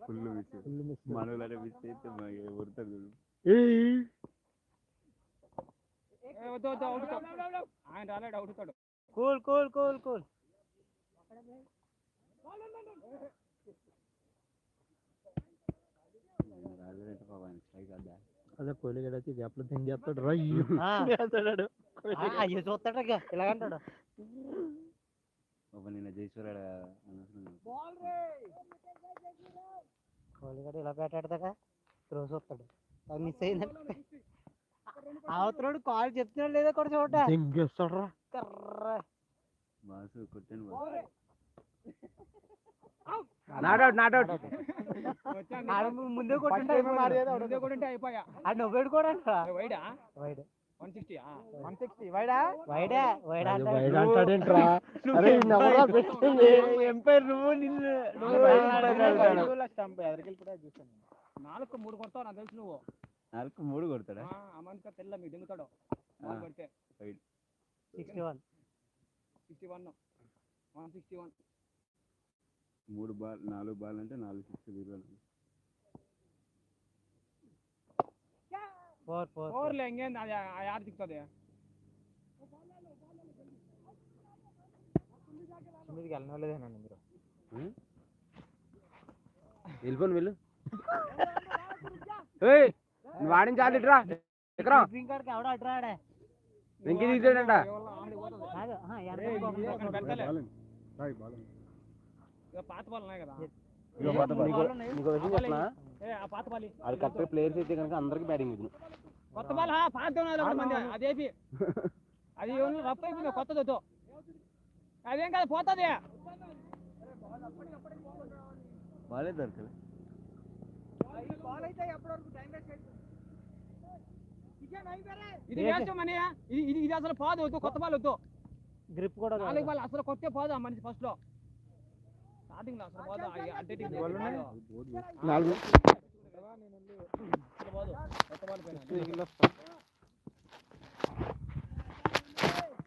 Full miss మనోళ్ళనే miss అయితే ఊరుతారు చూడు. ఆయన రాలేడు అవుతాడు. కూల్ కూల్ కూల్ కూల్ అదే కోహ్లీ గడ వచ్చి గ్యాప్లో థింగ్ చేస్తాడు రా అయ్యో చూస్తాడు ఇలాగంటాడు. నిన్న జైశ్వరాడు కోహ్లీ గడ ఇలా పెట్టాడుదాకా త్రోస్ వస్తాడు. అది మిస్ అయిందంటే అవతరాడు కాల్ చెప్తున్నాడు లేదా కూడా చూడ థింగ్ చేస్తాడు రా కర్ర బాసు కొట్టాను ముందే కొట్టుంటే అయిపోయా. అది నవ్వేడు కూడా వైడా వైడ్ 160 వైడా వైడా వైడా వైడ్ అంటాడేంట్రా? అరే నవరా పెట్టింది ఎంపైర్ నువ్వు నిన్ను చూసాను. 4-3 కొడతావు నాకు తెలుసు. నువ్వు 4-3 కొడతాడా? అమంతా తెల్ల మీకు దిగుతాడు కొడితే 61 161 4 బాల్ అంటే 4 6 విలువలు. 4 ఇంకేంది అది ఆడ దిగుతుంది. వెళ్ళలేదేనండి మీరు వెళ్ళిపోను వెళ్ళు వాడించాలి రా ఎక్కరా ఎవడో అడ్రాడే వెంకీ తీసాడంట. పాత బాల్ ఉన్నాయి కదా పాత బాల్ అది కరెక్ట్ ప్లేయర్స్ అయితే కనుక అందరికి బ్యాటింగ్ ఇది. కొత్త బాల్ పాత అదేపి అది రఫ్ అయిపోయింది. కొత్తది వద్దు అదేం కాదు పోతుంది. బాలే దొరకదు. ఇది వేస్ట్ మనీ. ఇది అసలు పోదు. వద్దు కొత్త బాల్ వద్దు. గ్రిప్ కూడా 4 బాల్ అసలు కొత్తే పోదు ఆ మనిషి ఫస్ట్ లో స్టార్టింగ్ లో అసలు పోదు.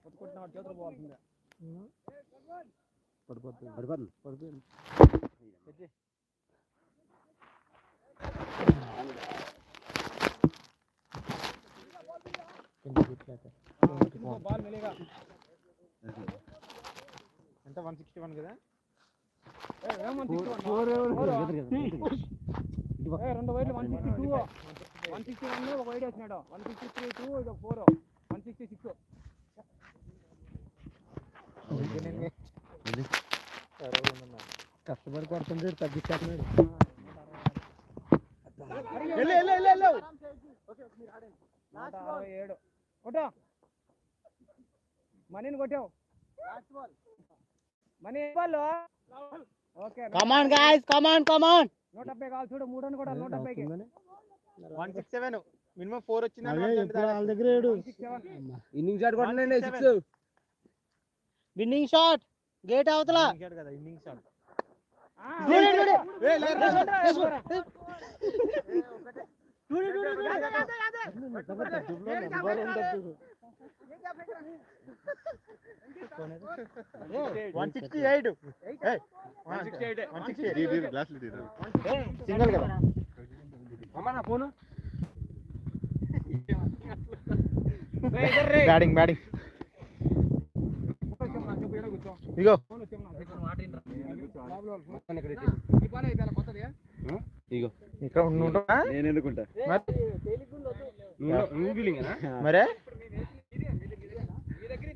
కొట్టుకుంటున్నాడు చేతులు పోవాల్సిందే. పడిపోతుంది బాల్ మెలిగా ఎంత 161 కదా. 2 వైడ్లు 162 161 ఒక వైడ్ వచ్చినాడు. 163 ఇది 4 166. కష్టపడి కొడుతుంది తగ్గించేస్తున్నాడు. కొట్టావు మనీని కొట్టావు. మనీ వాళ్ళు ఓకే. కమాన్ గైస్ కమాన్ కమాన్ 170 కావాలి చూడు. 3 రన్ కూడా 170కి 167 మినిమం 4 వచ్చింది. వాళ్ళ దగ్గర ఇన్నింగ్ షాట్ కొట్టండి 6 విన్నింగ్ షాట్ గేట్ అవతల కదా ఇన్నింగ్ షాట్. సింగల్ కదా ఫోను బ్యాటింగ్ ఇగో ఇగో ఇక్కడ ఉంటా నేను ఎందుకుంటా మరే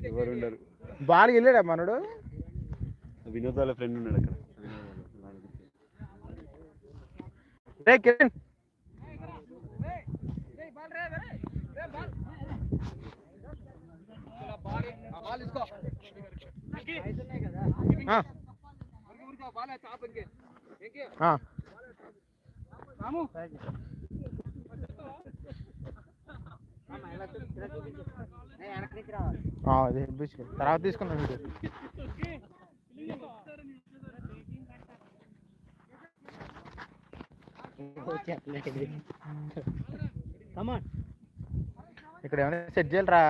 ఎవరు ఉండరు. బాల్ వెళ్ళాడా మనడు? వినోద్ వాళ్ళ ఫ్రెండ్ ఉన్నాడు అక్కడ. రే కిరణ్ తర్వాత తీసుకున్నాం వీడియో. ఇక్కడ ఏమైనా సెట్ చేయాలరా.